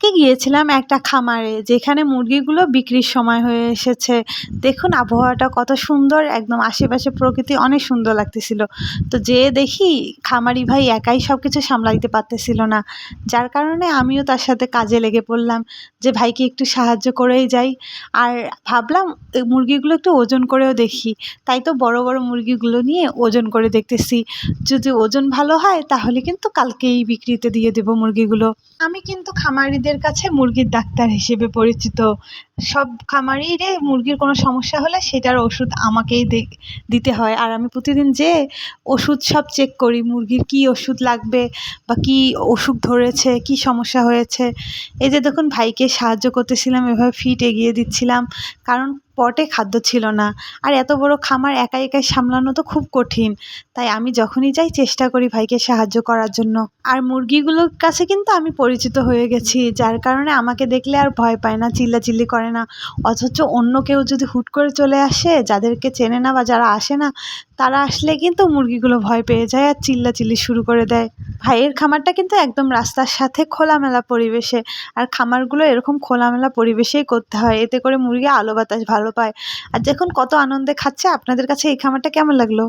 গিয়েছিলাম একটা খামারে, যেখানে মুরগিগুলো বিক্রির সময় হয়ে এসেছে। দেখুন আবহাওয়াটা কত সুন্দর, একদম আশেপাশে প্রকৃতি অনেক সুন্দর লাগতেছিল। তো যেয়ে দেখি খামারি ভাই একাই সব কিছু সামলাইতে পারতেছিল না, যার কারণে আমিও তার সাথে কাজে লেগে পড়লাম যে ভাইকে একটু সাহায্য করেই যাই। আর ভাবলাম মুরগিগুলো একটু ওজন করেও দেখি, তাই তো বড় বড় মুরগিগুলো নিয়ে ওজন করে দেখতেছি। যদি ওজন ভালো হয় তাহলে কিন্তু কালকেই বিক্রিতে দিয়ে দেবো মুরগিগুলো। আমি কিন্তু খামারিদের কাছে মুরগির ডাক্তার হিসেবে পরিচিত। সব খামারিরে মুরগির কোনো সমস্যা হলে সেটার ওষুধ আমাকেই দিতে হয়, আর আমি প্রতিদিন যেয়ে ওষুধ সব চেক করি, মুরগির কী ওষুধ লাগবে বা কী অসুখ ধরেছে, কী সমস্যা হয়েছে। এই যে দেখুন ভাইকে সাহায্য করতেছিলাম, এভাবে ফিড এগিয়ে দিচ্ছিলাম, কারণ পটে খাদ্য ছিল না। আর এত বড় খামার একাই একাই সামলানো তো খুব কঠিন, তাই আমি যখনই যাই চেষ্টা করি ভাইকে সাহায্য করার জন্য। আর মুরগিগুলোর কাছে কিন্তু আমি পরিচিত হয়ে গেছি, যার কারণে আমাকে দেখলে আর ভয় পায় না, চিল্লাচিল্লি করে না। অথচ অন্য কেউ যদি হুট করে চলে আসে, যাদেরকে চেনে না বা যারা আসে না, তারা আসলে কিন্তু মুরগিগুলো ভয় পেয়ে যায় আর চিল্লাচিল্লি শুরু করে দেয়। ভাইয়ের খামারটা কিন্তু একদম রাস্তার সাথে খোলামেলা পরিবেশে, আর খামারগুলো এরকম খোলামেলা পরিবেশেই করতে হয়, এতে করে মুরগি আলো বাতাস ভালো পায়। আর দেখুন কত আনন্দে খাচ্ছে। আপনাদের কাছে এই খামারটা কেমন লাগলো?